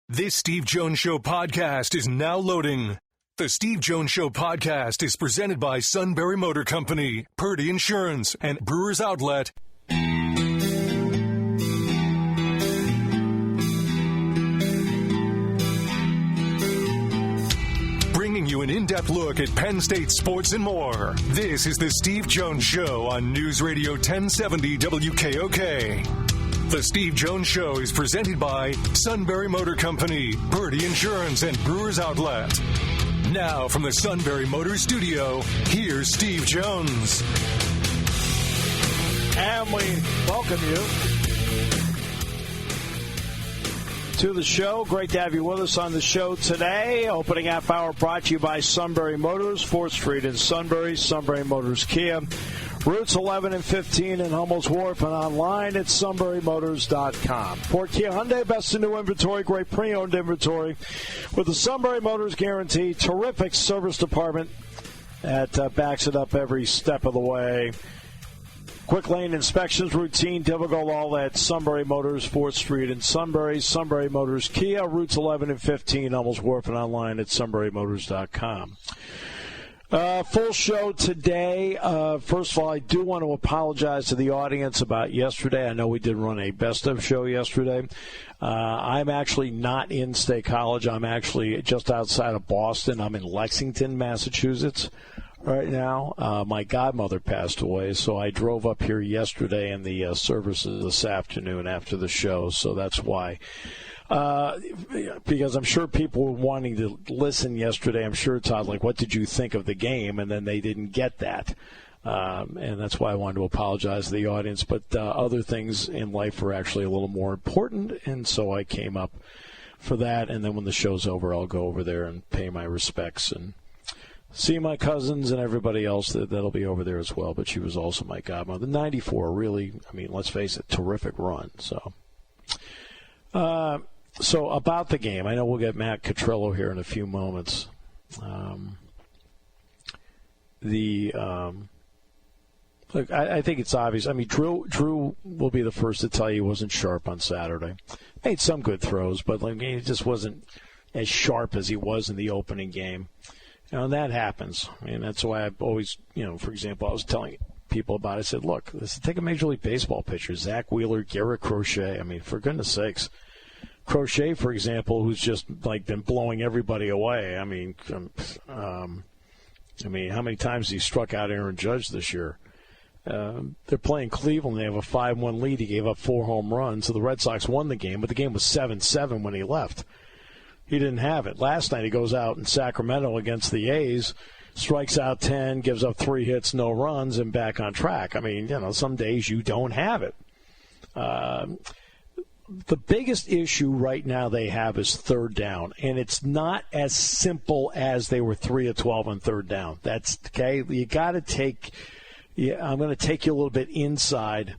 This Steve Jones Show podcast is now loading. The Steve Jones Show podcast is presented by Sunbury Motor Company, Purdy Insurance, and Brewers Outlet. Bringing you an in-depth look at Penn State sports and more. This is the Steve Jones Show on News Radio 1070 WKOK. The Steve Jones Show is presented by Sunbury Motor Company, Purdy Insurance, and Brewers Outlet. Now from the Sunbury Motors Studio, here's Steve Jones. And we welcome you to the show. Great to have you with us on the show today. Opening half hour brought to you by Sunbury Motors, 4th Street in Sunbury, Sunbury Motors Kia. Routes 11 and 15 in Hummel's Wharf and online at sunburymotors.com. Ford Kia Hyundai, best in new inventory, great pre-owned inventory with the Sunbury Motors guarantee. Terrific service department that backs it up every step of the way. Quick lane inspections, routine, difficult, all that. Sunbury Motors, 4th Street in Sunbury. Sunbury Motors Kia, routes 11 and 15, Hummel's Wharf and online at sunburymotors.com. Full show today. First of all, I do want to apologize to the audience about yesterday. I know we did run a best of show yesterday. I'm actually not in State College. I'm actually just outside of Boston. I'm in Lexington, Massachusetts right now. My godmother passed away, so I drove up here yesterday in the services this afternoon after the show, so that's why. Because I'm sure people were wanting to listen yesterday. I'm sure, Todd, like, what did you think of the game? And then they didn't get that. And that's why I wanted to apologize to the audience. But other things in life are actually a little more important, and so I came up for that. And then when the show's over, I'll go over there and pay my respects and see my cousins and everybody else that'll be over there as well. But she was also my godmother. 94, really, I mean, let's face it, terrific run. So about the game, I know we'll get Matt Catrillo here in a few moments. Look, I think it's obvious. I mean, Drew will be the first to tell you he wasn't sharp on Saturday. Made some good throws, but like, he just wasn't as sharp as he was in the opening game. And that happens. I mean, that's why I've always, for example, I was telling people about it. I said, look, take a Major League Baseball pitcher, Zach Wheeler, Garrett Crochet. I mean, for goodness sakes. Crochet, for example, who's just like been blowing everybody away. I mean, how many times he struck out Aaron Judge this year? They're playing Cleveland. They have a 5-1 lead. He gave up 4 home runs, so the Red Sox won the game, but the game was 7-7 when he left. He didn't have it. Last night he goes out in Sacramento against the A's, strikes out 10, gives up 3 hits, no runs, and back on track. I mean, some days you don't have it. The biggest issue right now they have is third down, and it's not as simple as they were 3 of 12 on third down. That's okay. You got to take. I'm going to take you a little bit inside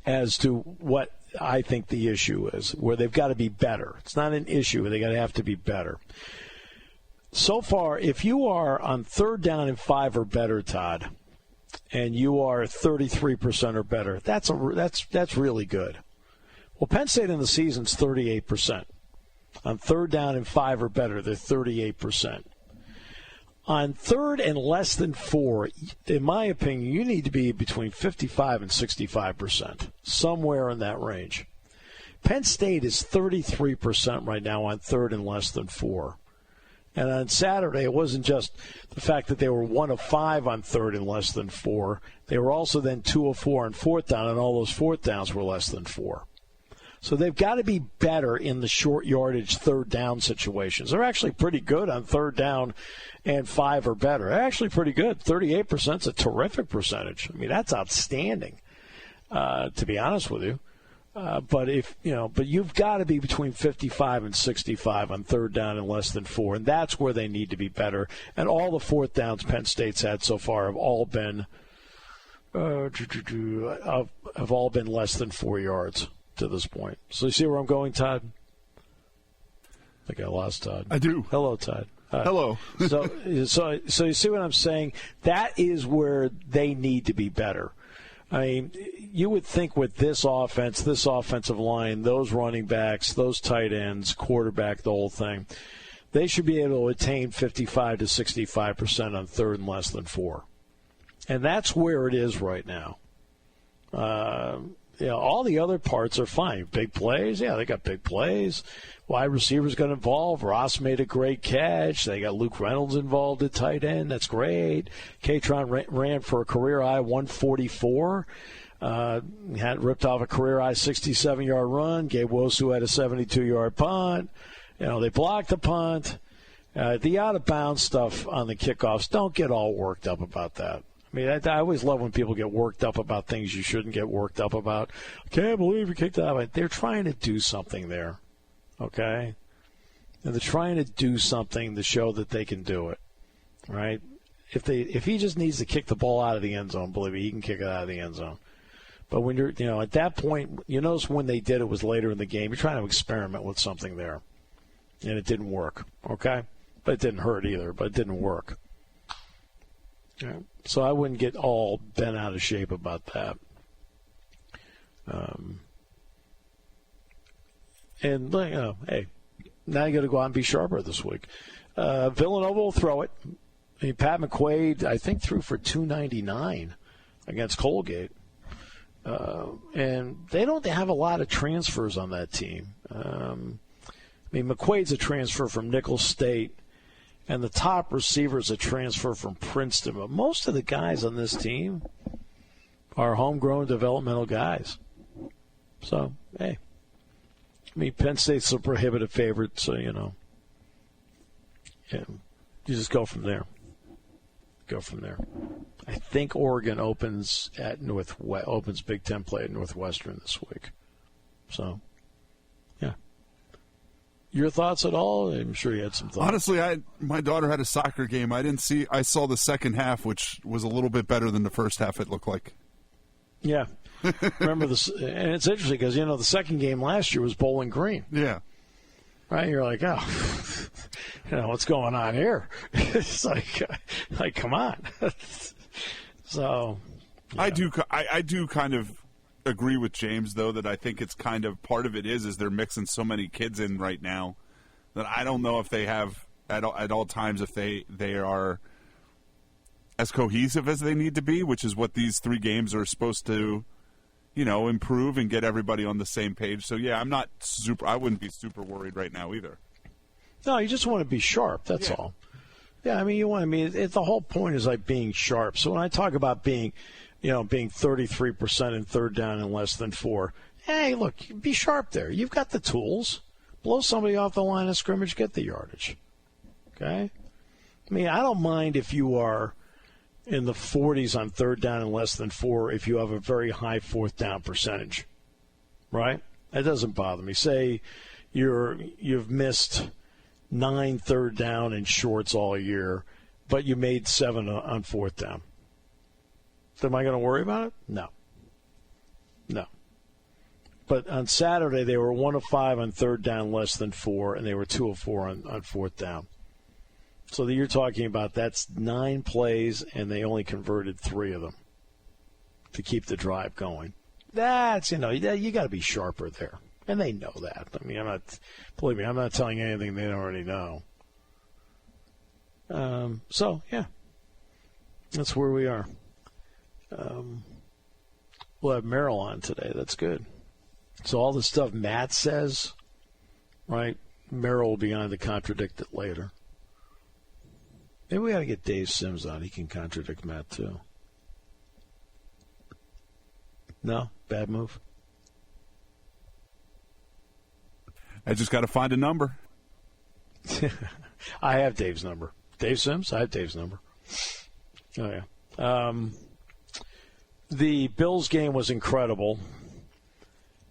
as to what I think the issue is, where they've got to be better. It's not an issue. They got to have to be better. So far, if you are on third down and 5 or better, Todd, and you are 33% or better, that's really good. Well, Penn State in the season's 38%. On third down and 5 or better, they're 38%. On third and less than 4, in my opinion, you need to be between 55 and 65%, somewhere in that range. Penn State is 33% right now on third and less than 4. And on Saturday, it wasn't just the fact that they were 1 of 5 on third and less than 4. They were also then 2 of 4 on fourth down, and all those fourth downs were less than 4. So they've got to be better in the short yardage third down situations. They're actually pretty good on third down and 5 or better. They're actually pretty good. 38% is a terrific percentage. I mean, that's outstanding, to be honest with you. But you've got to be between 55 and 65 on third down and less than 4, and that's where they need to be better. And all the fourth downs Penn State's had so far have all been less than 4 yards to this point. So you see where I'm going, Todd? I think I lost Todd. I do. Hello, Todd. Hello. So you see what I'm saying? That is where they need to be better. I mean, you would think with this offense, this offensive line, those running backs, those tight ends, quarterback, the whole thing, they should be able to attain 55 to 65% on third and less than 4. And that's where it is right now. All the other parts are fine. Big plays, yeah, they got big plays. Wide receivers got involved. Ross made a great catch. They got Luke Reynolds involved at tight end. That's great. Catron ran for a career high 144. Had ripped off a career high 67-yard run. Gabe Wosu had a 72-yard punt. They blocked the punt. The out-of-bounds stuff on the kickoffs, don't get all worked up about that. I mean, I always love when people get worked up about things you shouldn't get worked up about. I can't believe you kicked that out. They're trying to do something there, okay? And they're trying to do something to show that they can do it, right? If he just needs to kick the ball out of the end zone, believe me, he can kick it out of the end zone. But when you're, at that point, you notice when they did it was later in the game. You're trying to experiment with something there, and it didn't work, okay? But it didn't hurt either, but it didn't work. Yeah. So I wouldn't get all bent out of shape about that. And, hey, now you got to go out and be sharper this week. Villanova will throw it. I mean, Pat McQuaid, I think, threw for 299 against Colgate. And they don't have a lot of transfers on that team. McQuaid's a transfer from Nicholls State. And the top receiver is a transfer from Princeton. But most of the guys on this team are homegrown developmental guys. So, hey. Penn State's a prohibitive favorite, so, you just go from there. I think Oregon opens Big Ten play at Northwestern this week. So, yeah. Your thoughts at all? I'm sure you had some thoughts. Honestly, my daughter had a soccer game. I saw the second half, which was a little bit better than the first half, it looked like. Yeah. Remember this, and it's interesting because, the second game last year was Bowling Green. Yeah. Right? You're like, what's going on here? It's like, come on. So, yeah. I do kind of agree with James, though, that I think it's kind of part of it is they're mixing so many kids in right now that I don't know if they have at all times if they are as cohesive as they need to be, which is what these 3 games are supposed to, improve and get everybody on the same page. So yeah, I wouldn't be super worried right now either. No, you just want to be sharp. That's all. Yeah, the whole point is like being sharp. So when I talk about being 33% in third down and less than 4. Hey, look, be sharp there. You've got the tools. Blow somebody off the line of scrimmage, get the yardage. Okay? I don't mind if you are in the 40s on third down and less than 4 if you have a very high fourth down percentage. Right? That doesn't bother me. Say you've missed 9 third down and shorts all year, but you made 7 on fourth down. Am I going to worry about it? No. But on Saturday, they were 1 of 5 on third down, less than 4, and they were 2 of 4 on fourth down. So you're talking about that's 9 plays, and they only converted 3 of them to keep the drive going. That's, you got to be sharper there, and they know that. Believe me, I'm not telling you anything they don't already know. So yeah, that's where we are. We'll have Merrill on today. That's good. So all the stuff Matt says, right, Merrill will be on to contradict it later. Maybe we got to get Dave Sims on. He can contradict Matt, too. No? Bad move? I just got to find a number. I have Dave's number. Dave Sims? I have Dave's number. Oh, yeah. The Bills game was incredible.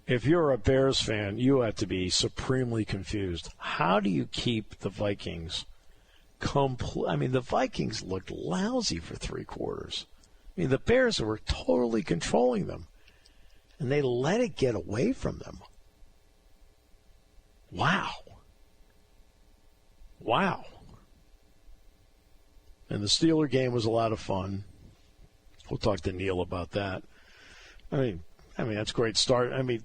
If you're a Bears fan, you have to be supremely confused. How do you keep the Vikings the Vikings looked lousy for 3 quarters. The Bears were totally controlling them, and they let it get away from them. Wow. And the Steeler game was a lot of fun. We'll talk to Neil about that. I mean, that's a great start. I mean,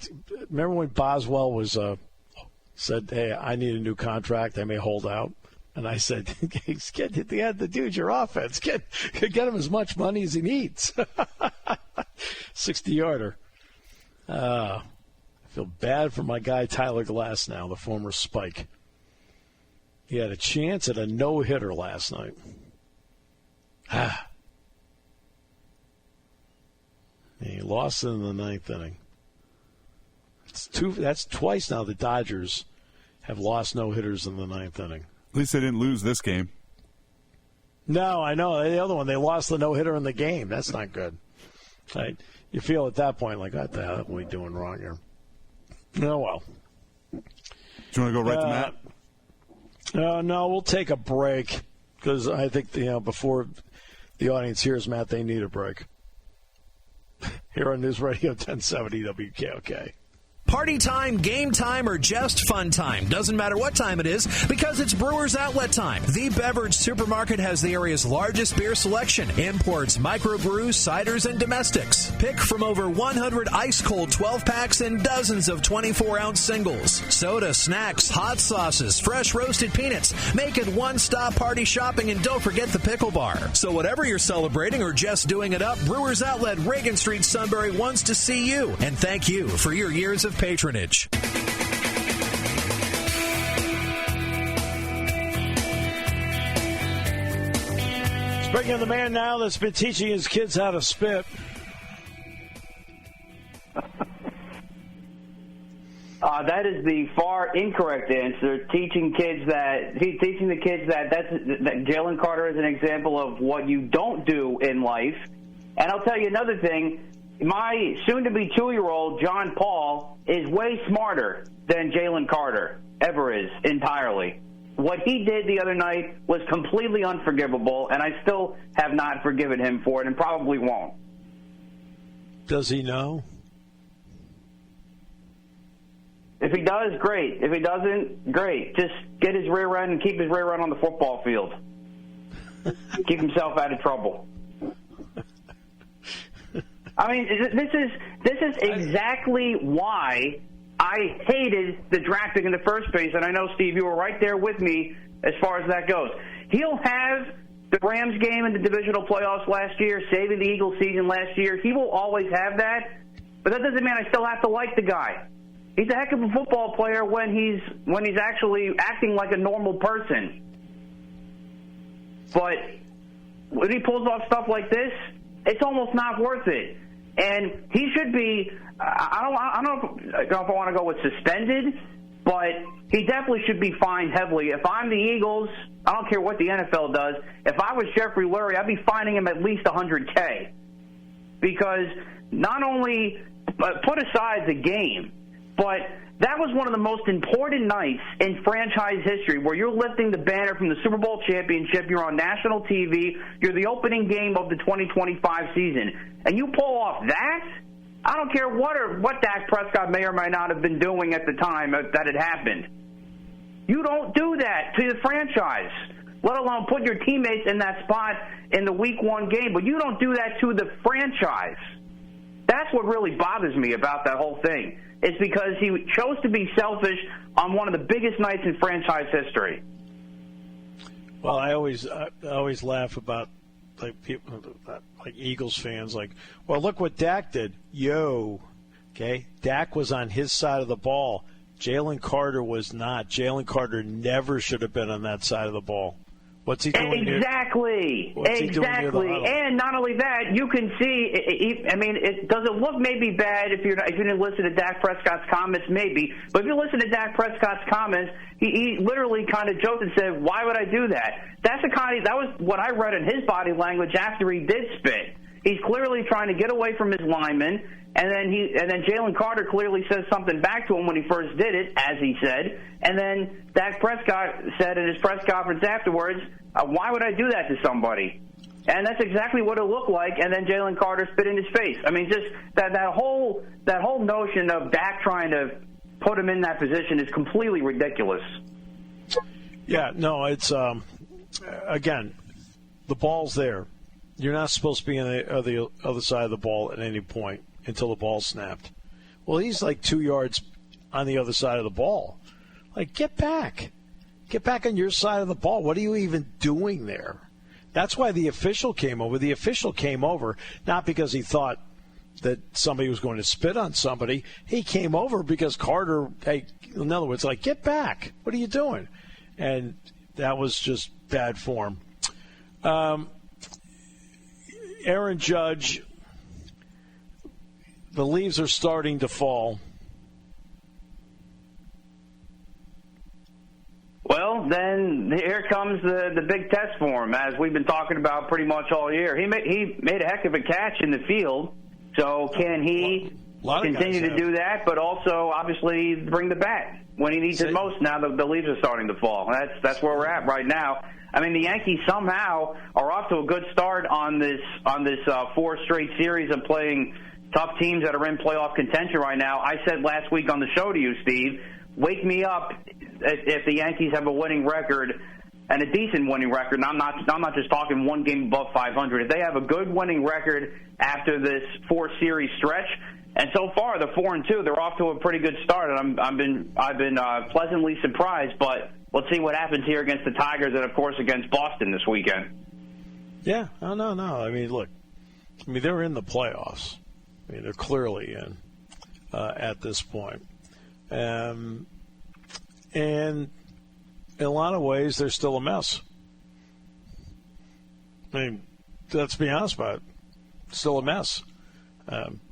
remember when Boswell was said, "Hey, I need a new contract. I may hold out." And I said, "Get the dude your offense. Get him as much money as he needs." 60-yarder. I feel bad for my guy Tyler Glass now, the former Spike. He had a chance at a no-hitter last night. He lost in the ninth inning. That's twice now the Dodgers have lost no-hitters in the ninth inning. At least they didn't lose this game. No, I know. The other one, they lost the no-hitter in the game. That's not good. Right? You feel at that point like, what the hell are we doing wrong here? Oh, well. Do you want to go right to Matt? No, we'll take a break because I think, before the audience hears Matt, they need a break. Here on News Radio 1070 WKOK. Party time, game time, or just fun time. Doesn't matter what time it is because it's Brewers Outlet time. The beverage supermarket has the area's largest beer selection. Imports, microbrews, ciders, and domestics. Pick from over 100 ice-cold 12-packs and dozens of 24-ounce singles. Soda, snacks, hot sauces, fresh roasted peanuts. Make it one-stop party shopping, and don't forget the pickle bar. So whatever you're celebrating or just doing it up, Brewers Outlet, Reagan Street, Sunbury wants to see you. And thank you for your years of patronage. Speaking of the man now that's been teaching his kids how to spit. That is the far incorrect answer. Teaching the kids that Jalen Carter is an example of what you don't do in life. And I'll tell you another thing. My soon-to-be 2-year-old, John Paul, is way smarter than Jalen Carter ever is, entirely. What he did the other night was completely unforgivable, and I still have not forgiven him for it and probably won't. Does he know? If he does, great. If he doesn't, great. Just get his rear end and keep his rear end on the football field. Keep himself out of trouble. I mean, this is exactly why I hated the draft pick in the first place, and I know, Steve, you were right there with me as far as that goes. He'll have the Rams game in the divisional playoffs last year, saving the Eagles season last year. He will always have that, but that doesn't mean I still have to like the guy. He's a heck of a football player when he's actually acting like a normal person. But when he pulls off stuff like this, it's almost not worth it. And he should be, I don't know if I want to go with suspended, but he definitely should be fined heavily. If I'm the Eagles, I don't care what the NFL does. If I was Jeffrey Lurie, I'd be fining him at least $100K. Because not only put aside the game, but that was one of the most important nights in franchise history where you're lifting the banner from the Super Bowl championship, you're on national TV, you're the opening game of the 2025 season, and you pull off that? I don't care what Dak Prescott may or may not have been doing at the time that it happened. You don't do that to the franchise, let alone put your teammates in that spot in the Week 1 game, but you don't do that to the franchise. That's what really bothers me about that whole thing. It's because he chose to be selfish on one of the biggest nights in franchise history. Well, I always laugh about people like Eagles fans, like, well, look what Dak did. Okay, Dak was on his side of the ball. Jalen Carter was not. Jalen Carter never should have been on that side of the ball. What's he doing? Exactly. And not only that, you can see. I mean, does it look maybe bad if you didn't listen to Dak Prescott's comments? Maybe, but if you listen to Dak Prescott's comments, he literally kind of joked and said, "Why would I do that?" That was what I read in his body language after he did spit. He's clearly trying to get away from his lineman, and then Jalen Carter clearly says something back to him when he first did it, as he said, and then Dak Prescott said in his press conference afterwards, "Why would I do that to somebody?" And that's exactly what it looked like. And then Jalen Carter spit in his face. I mean, just that whole notion of Dak trying to put him in that position is completely ridiculous. Yeah, no, it's again, the ball's there. You're not supposed to be on the other side of the ball at any point. until the ball snapped. Well, he's like 2 yards on the other side of the ball. Like, get back. Get back on your side of the ball. What are you even doing there? That's why the official came over. The official came over not because he thought that somebody was going to spit on somebody. He came over because Carter, in other words, like, get back. What are you doing? And that was just bad form. Aaron Judge, the leaves are starting to fall. Well, then here comes the big test for him, as we've been talking about pretty much all year. He made a heck of a catch in the field, so can he continue to do that, but also obviously bring the bat when he needs it most now that the leaves are starting to fall? That's where we're at right now. I mean, the Yankees somehow are off to a good start on this 4 straight series of playing tough teams that are in playoff contention right now. I said last week on the show to you, Steve, wake me up if the Yankees have a winning record and a decent winning record. And I'm not just talking one game above 500. If they have a good winning record after this 4-series stretch, and so far they're 4-2, they're off to a pretty good start, and I've been pleasantly surprised. But let's see what happens here against the Tigers and of course against Boston this weekend. Yeah, no. I mean, look, they're in the playoffs. I mean, they're clearly in at this point. And in a lot of ways, they're still a mess. I mean, let's be honest about it. Still a mess.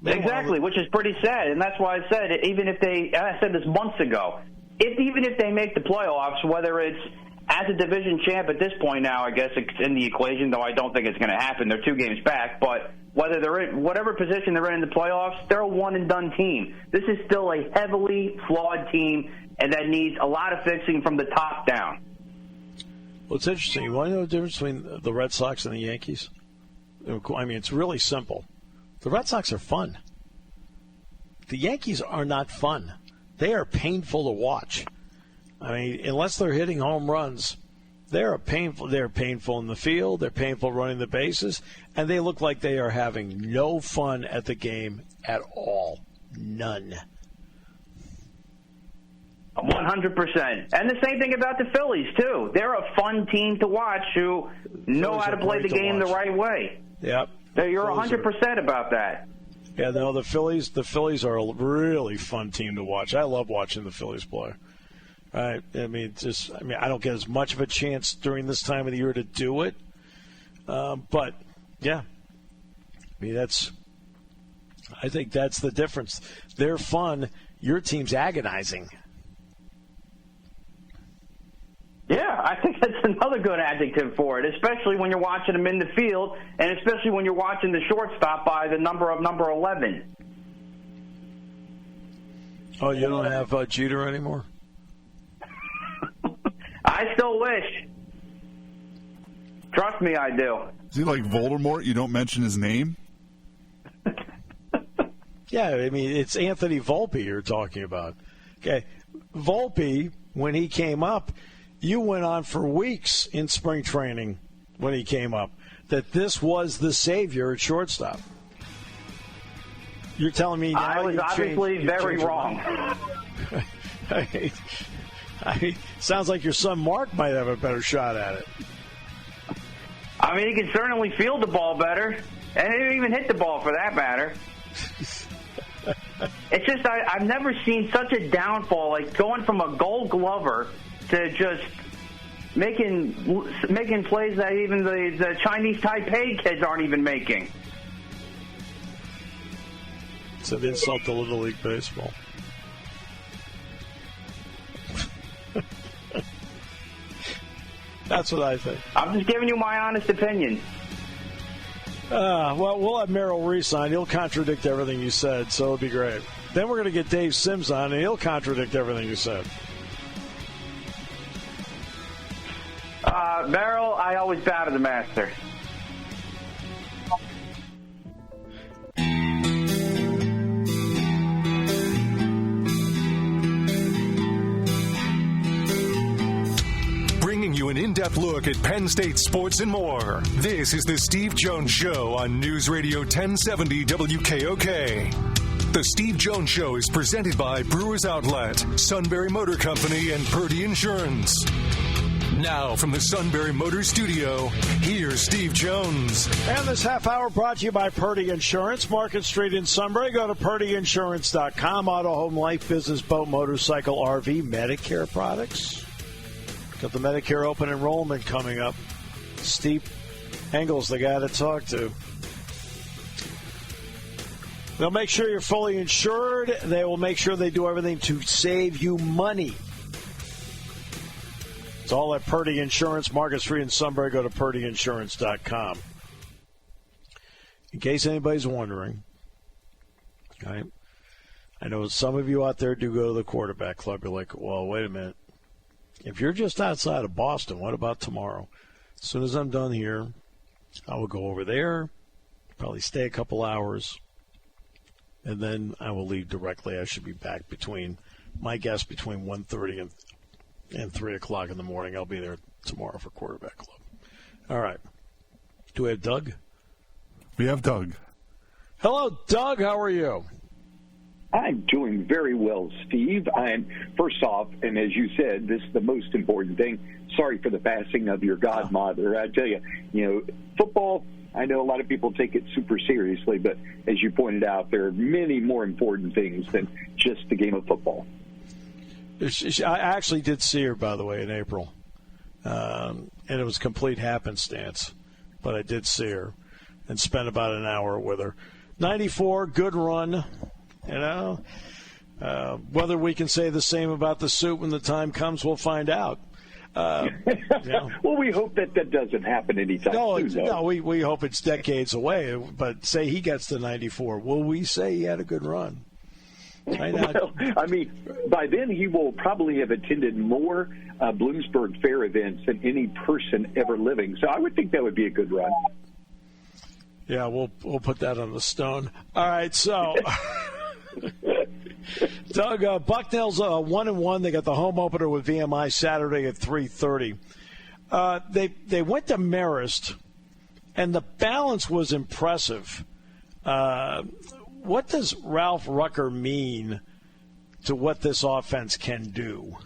Exactly, which is pretty sad. And that's why I said, I said this months ago, even if they make the playoffs, whether it's as a division champ at this point now, I guess it's in the equation, though I don't think it's going to happen. They're 2 games back. But whether they're in whatever position they're in the playoffs, they're a one-and-done team. This is still a heavily flawed team, and that needs a lot of fixing from the top down. Well, it's interesting. You want to know the difference between the Red Sox and the Yankees? I mean, it's really simple. The Red Sox are fun. The Yankees are not fun. They are painful to watch. I mean, unless they're hitting home runs, they're painful in the field, they're painful running the bases, and they look like they are having no fun at the game at all. None. 100%. And the same thing about the Phillies, too. They're a fun team to watch who know how to play the game the right way. Yep. You're 100% about that. Yeah, no, the Phillies are a really fun team to watch. I love watching the Phillies play. I mean, I don't get as much of a chance during this time of the year to do it. But, yeah. I mean, I think that's the difference. They're fun. Your team's agonizing. Yeah, I think that's another good adjective for it, especially when you're watching them in the field, and especially when you're watching the shortstop by the number 11. Oh, you don't have Jeter anymore? I still wish. Trust me, I do. Is he like Voldemort? You don't mention his name? Yeah, I mean, it's Anthony Volpe you're talking about. Okay, Volpe, when he came up, you went on for weeks in spring training when he came up that this was the savior at shortstop. You're telling me now I was obviously very wrong. I mean, sounds like your son Mark might have a better shot at it. I mean, he can certainly field the ball better, and he didn't even hit the ball for that matter. It's just I've never seen such a downfall, like going from a Gold Glover to just making plays that even the Chinese Taipei kids aren't even making. It's an insult to Little League Baseball. That's what I think. I'm just giving you my honest opinion. Well, we'll have Merrill Reese on. He'll contradict everything you said, so it'll be great. Then we're going to get Dave Sims on, and he'll contradict everything you said. Merrill, I always bow to the master. Bringing you an in-depth look at Penn State sports and more. This is the Steve Jones Show on News Radio 1070 WKOK. The Steve Jones Show is presented by Brewers Outlet, Sunbury Motor Company, and Purdy Insurance. Now from the Sunbury Motor Studio, here's Steve Jones. And this half hour brought to you by Purdy Insurance, Market Street in Sunbury. Go to purdyinsurance.com. Auto, home, life, business, boat, motorcycle, RV, Medicare products. Got the Medicare open enrollment coming up. Steve Engel's the guy to talk to. They'll make sure you're fully insured. They will make sure they do everything to save you money. It's all at Purdy Insurance, Market Street in Sunbury. Go to purdyinsurance.com. In case anybody's wondering, okay, I know some of you out there do go to the quarterback club. You're like, well, wait a minute. If you're just outside of Boston, what about tomorrow? As soon as I'm done here, I will go over there, probably stay a couple hours, and then I will leave directly. I should be back between 1:30 and 3 o'clock in the morning. I'll be there tomorrow for quarterback club. All right. Do we have Doug? We have Doug. Hello, Doug. How are you? I'm doing very well, Steve. First off, and as you said, this is the most important thing. Sorry for the passing of your godmother. I tell you, football, I know a lot of people take it super seriously, but as you pointed out, there are many more important things than just the game of football. I actually did see her, by the way, in April, and it was complete happenstance, but I did see her and spent about an hour with her. 94, good run, whether we can say the same about the suit when the time comes, we'll find out. Well, we hope that doesn't happen anytime soon. No, we hope it's decades away, but say he gets to 94, will we say he had a good run? Well, I mean, by then he will probably have attended more Bloomsburg Fair events than any person ever living. So I would think that would be a good run. Yeah, we'll put that on the stone. All right, so Doug, Bucknell's 1-1. They got the home opener with VMI Saturday at 3:30. They went to Marist, and the balance was impressive. What does Ralph Rucker mean to what this offense can do?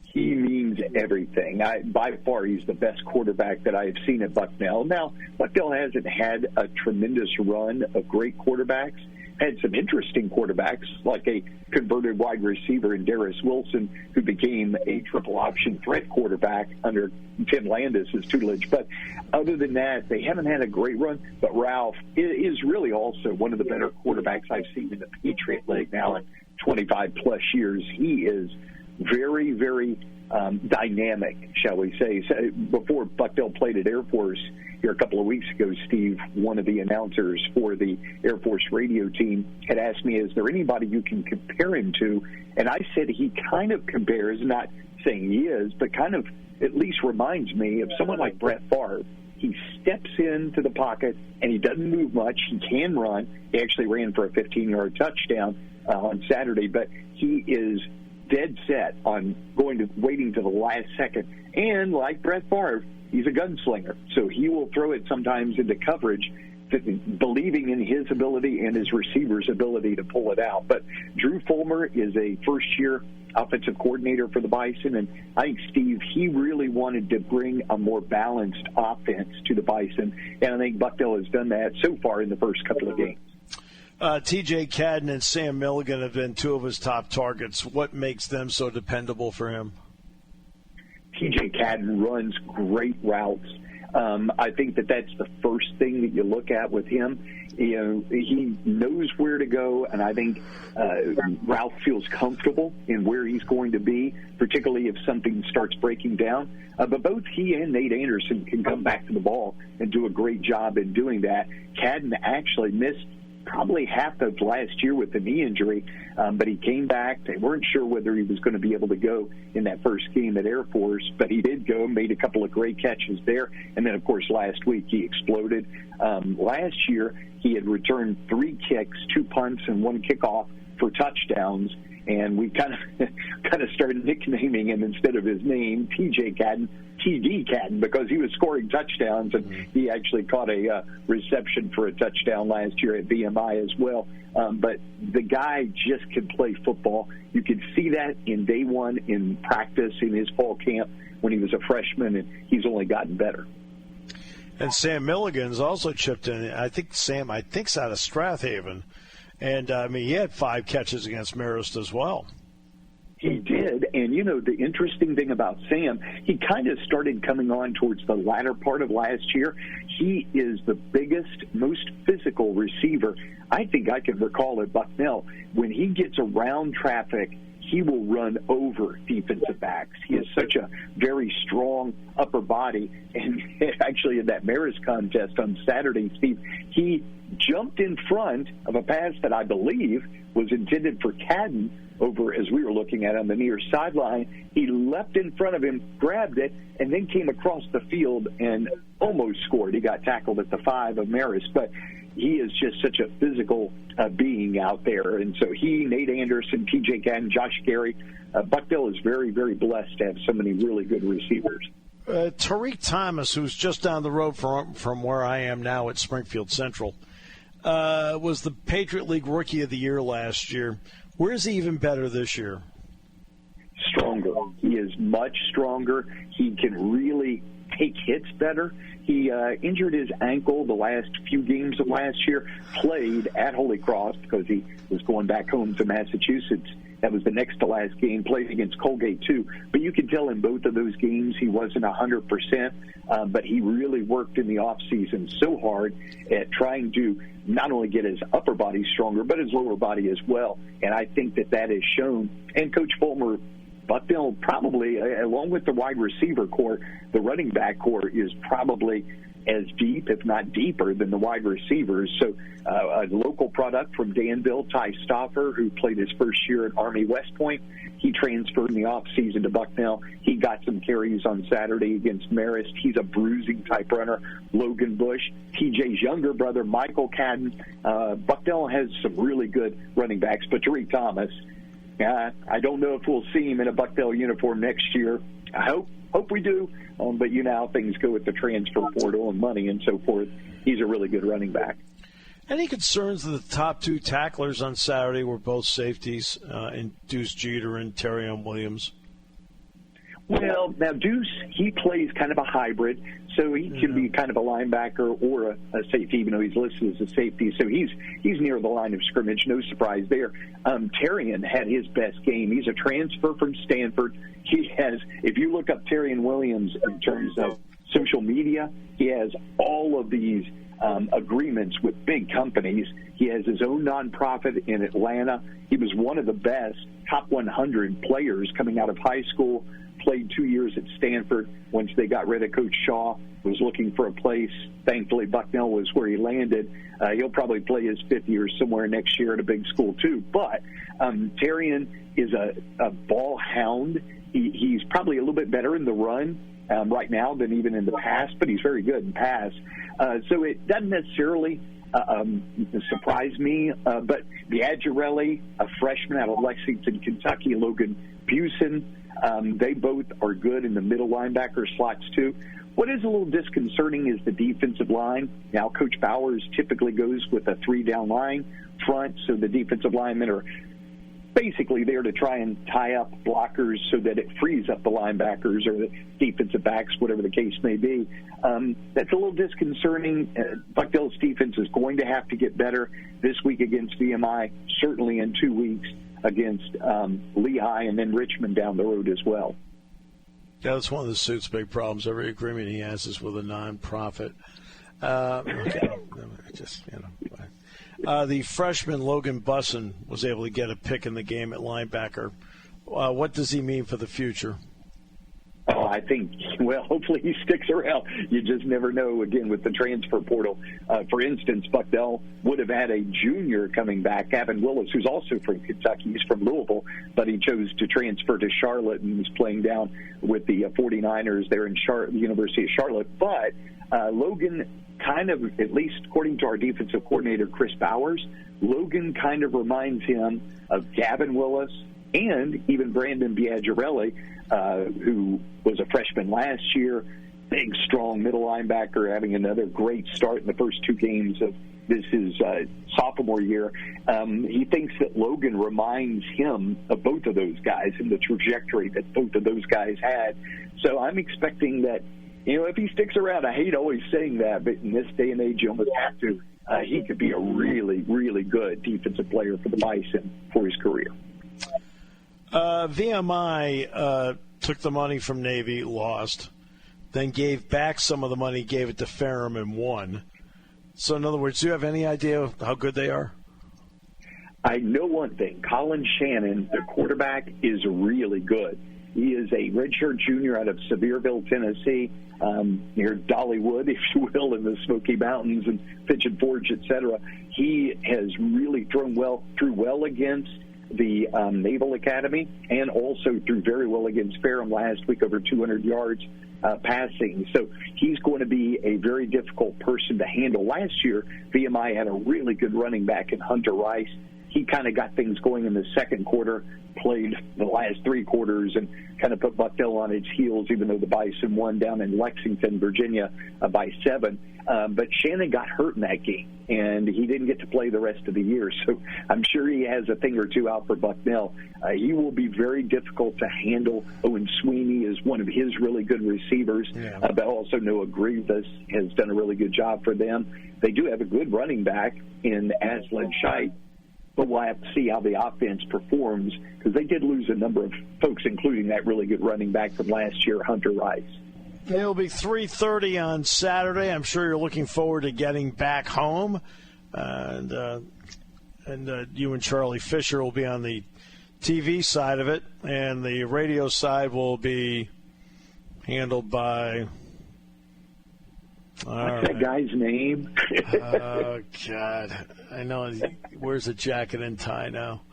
He means everything. By far, he's the best quarterback that I have seen at Bucknell. Now, Bucknell hasn't had a tremendous run of great quarterbacks. Had some interesting quarterbacks, like a converted wide receiver in Darius Wilson, who became a triple option threat quarterback under Tim Landis' tutelage. But other than that, they haven't had a great run. But Ralph is really also one of the better quarterbacks I've seen in the Patriot League now in 25-plus years. He is very, very dynamic, shall we say. So before Bucknell played at Air Force here a couple of weeks ago, Steve, one of the announcers for the Air Force radio team, had asked me, is there anybody you can compare him to? And I said he kind of compares, not saying he is, but kind of at least reminds me of someone like Brett Favre. He steps into the pocket, and he doesn't move much. He can run. He actually ran for a 15-yard touchdown on Saturday, but he is dead set on waiting to the last second. And like Brett Favre, he's a gunslinger, so he will throw it sometimes into coverage, believing in his ability and his receiver's ability to pull it out. But Drew Fulmer is a first-year offensive coordinator for the Bison, and I think, Steve, he really wanted to bring a more balanced offense to the Bison, and I think Bucknell has done that so far in the first couple of games. T.J. Cadden and Sam Milligan have been two of his top targets. What makes them so dependable for him? T.J. Cadden runs great routes. I think that's the first thing that you look at with him. He knows where to go, and I think Ralph feels comfortable in where he's going to be, particularly if something starts breaking down. But both he and Nate Anderson can come back to the ball and do a great job in doing that. Cadden actually missed probably half of last year with the knee injury, but he came back. They weren't sure whether he was going to be able to go in that first game at Air Force, but he did go, made a couple of great catches there. And then, of course, last week he exploded. Last year he had returned 3 kicks, 2 punts, and 1 kickoff for touchdowns. and we kind of started nicknaming him instead of his name, TJ Cadden, TD Cadden, because he was scoring touchdowns, and he actually caught a reception for a touchdown last year at VMI as well. But the guy just can play football. You could see that in day one in practice in his fall camp when he was a freshman, and he's only gotten better. And Sam Milligan's also chipped in. I think Sam, out of Strathaven. And, he had 5 catches against Marist as well. He did. And, the interesting thing about Sam, he kind of started coming on towards the latter part of last year. He is the biggest, most physical receiver I think I can recall at Bucknell. When he gets around traffic, he will run over defensive backs. He has such a very strong upper body. And actually in that Marist contest on Saturday, Steve, he jumped in front of a pass that I believe was intended for Cadden over, as we were looking at on the near sideline. He leapt in front of him, grabbed it, and then came across the field and almost scored. He got tackled at the 5 of Marist, but he is just such a physical being out there. And so he, Nate Anderson, TJ Cadden, Josh Gary, Bucknell is very, very blessed to have so many really good receivers. Tariq Thomas, who's just down the road from where I am now at Springfield Central, was the Patriot League Rookie of the Year last year. Where is he even better this year? Stronger. He is much stronger. He can really take hits better. He injured his ankle the last few games of last year, played at Holy Cross because he was going back home to Massachusetts. That was the next to last game, played against Colgate too. But you could tell in both of those games he wasn't 100%, but he really worked in the offseason so hard at trying to not only get his upper body stronger, but his lower body as well. And I think that is shown. And Coach Fulmer, Bucknell probably, along with the wide receiver core, the running back core is probably as deep, if not deeper, than the wide receivers. So a local product from Danville, Ty Stauffer, who played his first year at Army West Point, he transferred in the offseason to Bucknell. He got some carries on Saturday against Marist. He's a bruising-type runner. Logan Bush, TJ's younger brother, Michael Cadden. Bucknell has some really good running backs, but Tariq Thomas, I don't know if we'll see him in a Bucknell uniform next year. I hope we do, but you know how things go with the transfer portal and money and so forth. He's a really good running back. Any concerns that the top 2 tacklers on Saturday were both safeties, in Deuce Jeter and Terrion Williams? Well, now Deuce, he plays kind of a hybrid, so he can be kind of a linebacker or a safety, even though he's listed as a safety. So he's near the line of scrimmage, no surprise there. Terrion had his best game. He's a transfer from Stanford. He has, if you look up Terrion Williams in terms of social media, he has all of these agreements with big companies. He has his own nonprofit in Atlanta. He was one of the best top 100 players coming out of high school. Played 2 years at Stanford. Once they got rid of Coach Shaw, was looking for a place. Thankfully, Bucknell was where he landed. He'll probably play his 5th year somewhere next year at a big school too. But Terrion is a ball hound. He's probably a little bit better in the run right now than even in the pass, but he's very good in pass. So it doesn't necessarily surprise me. But Biagirelli, a freshman out of Lexington, Kentucky, Logan Busen, they both are good in the middle linebacker slots too. What is a little disconcerting is the defensive line. Now, Coach Bowers typically goes with a 3-down line front, so the defensive linemen are basically there to try and tie up blockers so that it frees up the linebackers or the defensive backs, whatever the case may be. That's a little disconcerting. Bucknell's defense is going to have to get better this week against VMI, certainly in 2 weeks against Lehigh and then Richmond down the road as well. Yeah, that's one of the suit's big problems. Every agreement he has is with a nonprofit. The freshman Logan Bison was able to get a pick in the game at linebacker. What does he mean for the future? Oh, I think, well, hopefully he sticks around. You just never know, again, with the transfer portal. For instance, Bucknell would have had a junior coming back, Gavin Willis, who's also from Kentucky. He's from Louisville, but he chose to transfer to Charlotte and was playing down with the 49ers there in the University of Charlotte. But Logan kind of, at least according to our defensive coordinator, Chris Bowers, Logan kind of reminds him of Gavin Willis And even Brandon Biagirelli, who was a freshman last year, big, strong middle linebacker, having another great start in the first 2 games of this is sophomore year. He thinks that Logan reminds him of both of those guys and the trajectory that both of those guys had. So I'm expecting that, if he sticks around, I hate always saying that, but in this day and age, you almost have to. He could be a really, really good defensive player for the Bison for his career. VMI took the money from Navy, lost, then gave back some of the money, gave it to Ferrum, and won. So, in other words, do you have any idea how good they are? I know one thing. Colin Shannon, the quarterback, is really good. He is a redshirt junior out of Sevierville, Tennessee, near Dollywood, if you will, in the Smoky Mountains and Pigeon Forge, et cetera. He has really thrown well against the Naval Academy, and also threw very well against Ferrum last week, over 200 yards passing. So he's going to be a very difficult person to handle. Last year, VMI had a really good running back in Hunter Rice. He kind of got things going in the second quarter, played the last 3 quarters, and kind of put Bucknell on its heels, even though the Bison won down in Lexington, Virginia, by 7. But Shannon got hurt in that game, and he didn't get to play the rest of the year. So I'm sure he has a thing or two out for Bucknell. He will be very difficult to handle. Owen Sweeney is one of his really good receivers, but also Noah Grievous has done a really good job for them. They do have a good running back in Aslan Scheidt, but we'll have to see how the offense performs, because they did lose a number of folks, including that really good running back from last year, Hunter Rice. It'll be 3:30 on Saturday. I'm sure you're looking forward to getting back home. And you and Charlie Fisher will be on the TV side of it, and the radio side will be handled by... What's that guy's name? Oh, God. I know. He wears a jacket and tie now.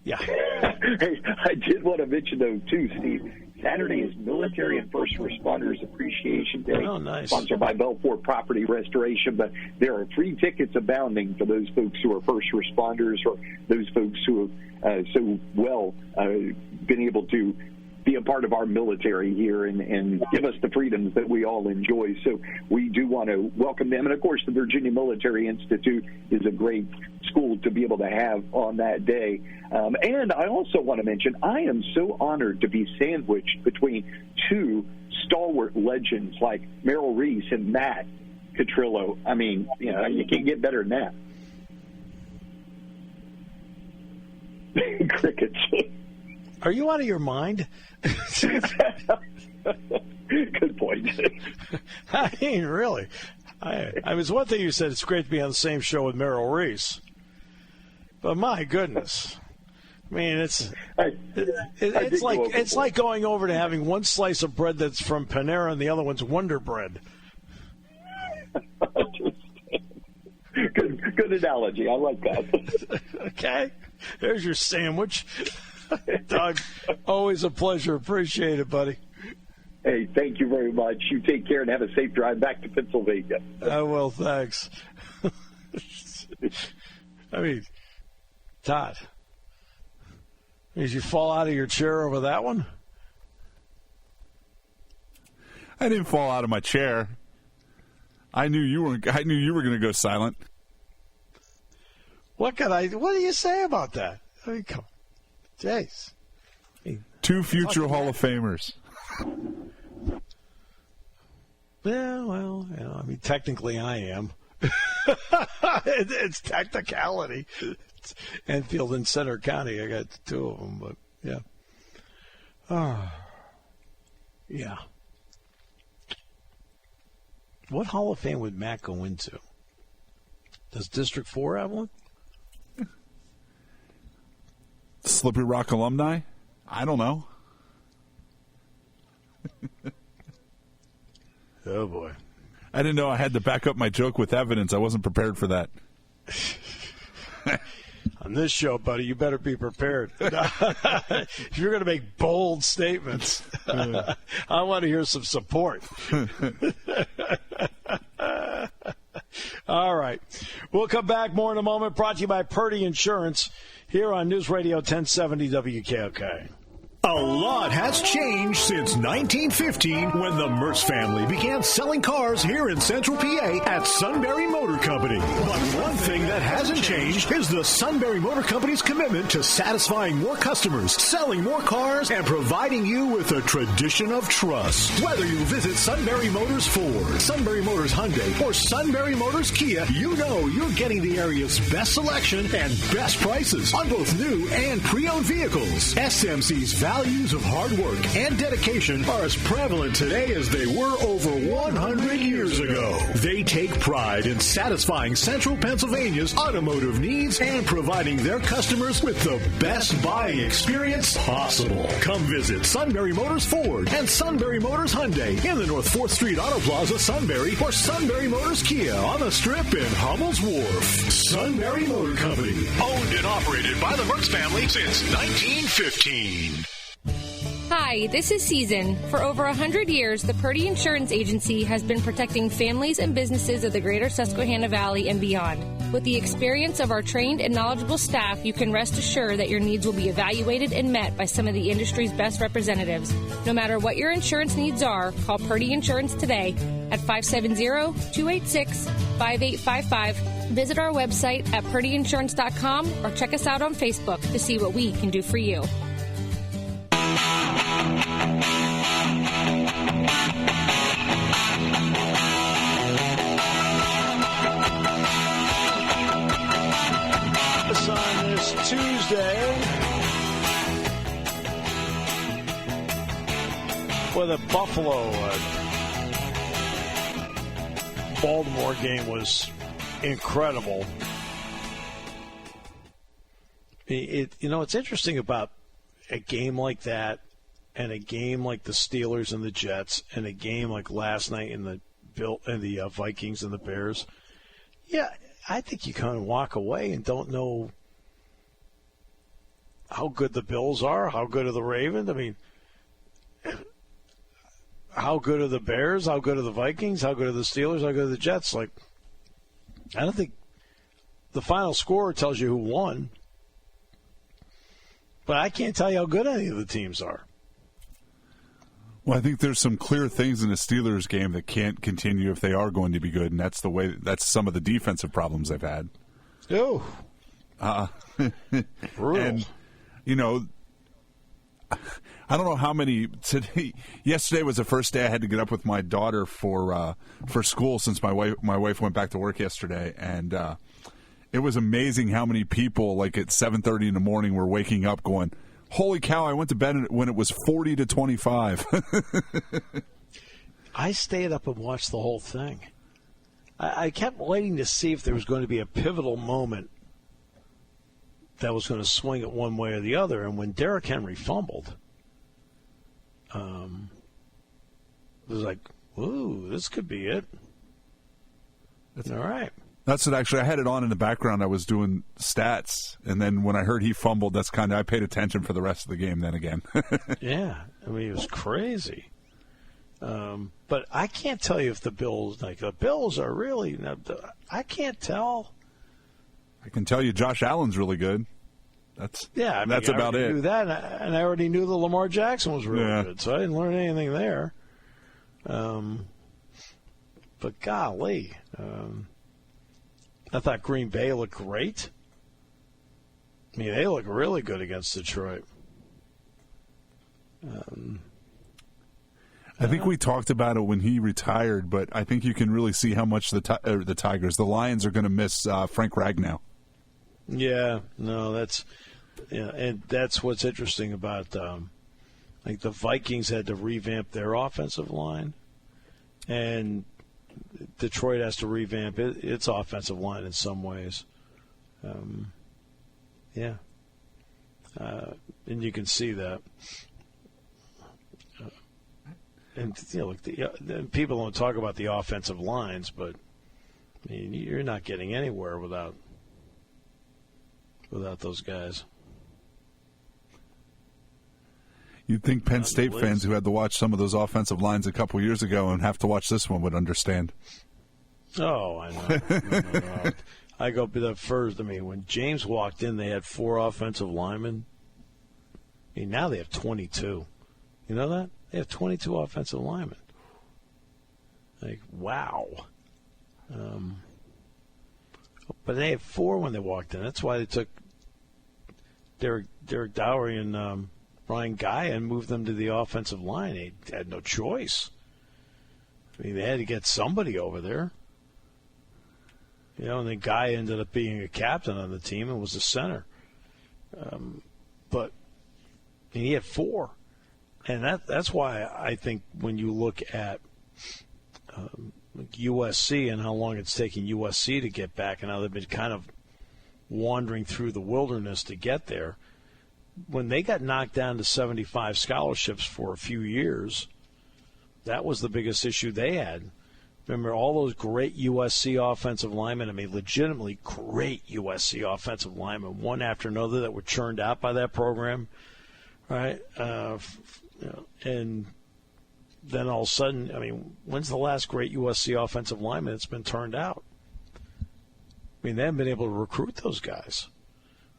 Yeah. Hey, I did want to mention, though, too, Steve, Saturday is Military and First Responders Appreciation Day. Oh, nice. Sponsored by Belfort Property Restoration. But there are free tickets abounding for those folks who are first responders, or those folks who have been able to be a part of our military here and give us the freedoms that we all enjoy. So we do want to welcome them. And, of course, the Virginia Military Institute is a great school to be able to have on that day. And I also want to mention, I am so honored to be sandwiched between 2 stalwart legends like Merrill Reese and Matt Catrillo. I mean, you can't get better than that. Crickets. Are you out of your mind? Good point. I mean, really. I was one thing you said, it's great to be on the same show with Merrill Reese. But my goodness. I mean, it's like going over to having one slice of bread that's from Panera and the other one's Wonder Bread. Good analogy. I like that. Okay. There's your sandwich. Doug, always a pleasure. Appreciate it, buddy. Hey, thank you very much. You take care and have a safe drive back to Pennsylvania. Well, thanks. I mean, Todd, did you fall out of your chair over that one? I didn't fall out of my chair. I knew you were going to go silent. What do you say about that? I mean, come on. Jeez. I mean, 2 future Hall of Famers. Yeah, well, I mean, technically I am. It's technicality. It's Enfield and Center County. I got 2 of them, but yeah. Yeah. What Hall of Fame would Matt go into? Does District 4 have one? Slippery Rock alumni? I don't know. Oh, boy. I didn't know I had to back up my joke with evidence. I wasn't prepared for that. On this show, buddy, you better be prepared. If you're going to make bold statements, I want to hear some support. All right. We'll come back more in a moment. Brought to you by Purdy Insurance here on News Radio 1070 WKOK. A lot has changed since 1915 when the Mertz family began selling cars here in Central PA at Sunbury Motor Company. But one thing that hasn't changed is the Sunbury Motor Company's commitment to satisfying more customers, selling more cars, and providing you with a tradition of trust. Whether you visit Sunbury Motors Ford, Sunbury Motors Hyundai, or Sunbury Motors Kia, you know you're getting the area's best selection and best prices on both new and pre-owned vehicles. SMC's values of hard work and dedication are as prevalent today as they were over 100 years ago. They take pride in satisfying Central Pennsylvania's automotive needs and providing their customers with the best buying experience possible. Come visit Sunbury Motors Ford and Sunbury Motors Hyundai in the North 4th Street Auto Plaza, Sunbury, or Sunbury Motors Kia on the Strip in Hummel's Wharf. Sunbury Motor Company, owned and operated by the Mertz family since 1915. Hi, this is Season. For over 100 years, the Purdy Insurance Agency has been protecting families and businesses of the greater Susquehanna Valley and beyond. With the experience of our trained and knowledgeable staff, you can rest assured that your needs will be evaluated and met by some of the industry's best representatives. No matter what your insurance needs are, call Purdy Insurance today at 570-286-5855. Visit our website at purdyinsurance.com or check us out on Facebook to see what we can do for you. On this Tuesday, well, the Buffalo-Baltimore game was incredible. It's interesting about a game like that and a game like the Steelers and the Jets and a game like last night in the Vikings and the Bears. Yeah, I think you kind of walk away and don't know how good the Bills are, how good are the Ravens. I mean, how good are the Bears, how good are the Vikings, how good are the Steelers, how good are the Jets. Like, I don't think the final score tells you who won, but I can't tell you how good any of the teams are. Well, I think there's some clear things in the Steelers game that can't continue if they are going to be good, and that's some of the defensive problems they've had. Oh. And, I don't know how many today. Yesterday was the first day I had to get up with my daughter for school since my wife went back to work yesterday, and it was amazing how many people, like at 7:30 in the morning, were waking up going, "Holy cow! I went to bed when it was 40 to 25." I stayed up and watched the whole thing. I kept waiting to see if there was going to be a pivotal moment that was going to swing it one way or the other. And when Derrick Henry fumbled, it was like, ooh, this could be it. All right. That's what I had it on in the background. I was doing stats, and then when I heard he fumbled, that's I paid attention for the rest of the game then again. Yeah. I mean, it was crazy. But I can't tell you if the Bills are really, I can't tell. I can tell you Josh Allen's really good. That's about it. I knew that, and I already knew that Lamar Jackson was really good, so I didn't learn anything there. But golly, I thought Green Bay looked great. I mean, they look really good against Detroit. I think we talked about it when he retired, but I think you can really see how much the Lions are going to miss Frank Ragnow. Yeah, no, and that's what's interesting about the Vikings had to revamp their offensive line, and Detroit has to revamp its offensive line in some ways. And you can see that. And people don't talk about the offensive lines, but I mean, you're not getting anywhere without those guys. You'd think Penn State fans who had to watch some of those offensive lines a couple years ago and have to watch this one would understand. Oh, I know. No. I go the first. I mean, when James walked in, they had 4 offensive linemen. I mean, now they have 22. You know that? They have 22 offensive linemen. Like, wow. But they had 4 when they walked in. That's why they took Derek Dowry and Ryan Guy and moved them to the offensive line. They had no choice. I mean, they had to get somebody over there. You know, and the guy ended up being a captain on the team and was a center. But he had 4. And that's why I think when you look at USC and how long it's taking USC to get back and how they've been kind of wandering through the wilderness to get there, when they got knocked down to 75 scholarships for a few years, that was the biggest issue they had. Remember all those great USC offensive linemen, I mean, legitimately great USC offensive linemen, one after another that were churned out by that program, right? And then all of a sudden, I mean, when's the last great USC offensive lineman that's been turned out? I mean, they haven't been able to recruit those guys.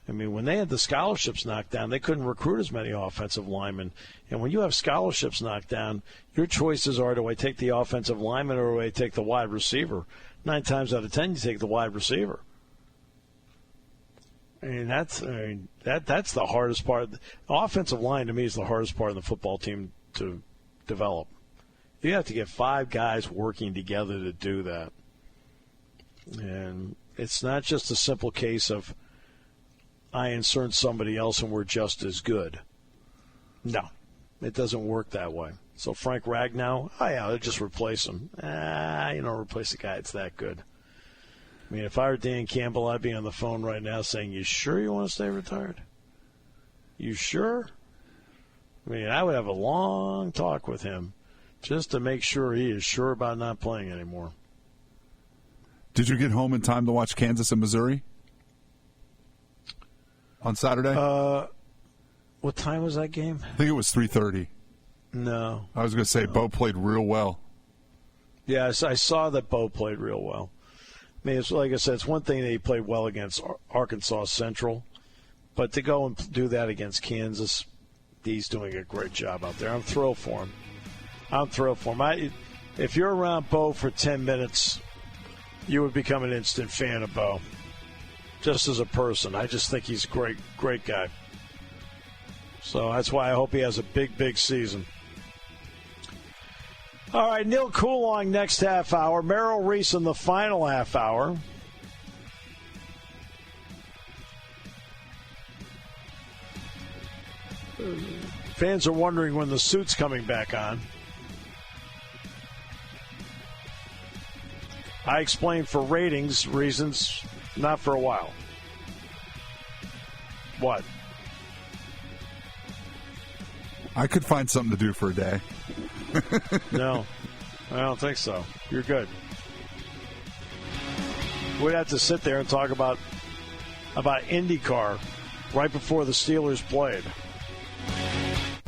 I mean, when they had the scholarships knocked down, they couldn't recruit as many offensive linemen. And when you have scholarships knocked down, your choices are, do I take the offensive lineman or do I take the wide receiver? 9 times out of 10, you take the wide receiver. I mean, that's the hardest part. The offensive line, to me, is the hardest part of the football team to develop. You have to get 5 guys working together to do that. And it's not just a simple case of I insert somebody else and we're just as good. No, it doesn't work that way. So Frank Ragnow, I'll just replace him. Replace a guy that's that good. I mean, if I were Dan Campbell, I'd be on the phone right now saying, you sure you want to stay retired? You sure? I mean, I would have a long talk with him just to make sure he is sure about not playing anymore. Did you get home in time to watch Kansas and Missouri on Saturday? What time was that game? I think it was 3:30. No. I was going to say Bo played real well. Yes, I saw that Bo played real well. I mean, it's, like I said, it's one thing that he played well against Arkansas Central, but to go and do that against Kansas, he's doing a great job out there. I'm thrilled for him. If you're around Bo for 10 minutes, you would become an instant fan of Bo. Just as a person, I just think he's a great guy. So that's why I hope he has a big season. All right, Neil Coulong next half hour. Merrill Reese in the final half hour. Fans are wondering when the suit's coming back on. I explained for ratings reasons, not for a while. What? I could find something to do for a day. No, I don't think so. You're good. We'd have to sit there and talk about IndyCar right before the Steelers played.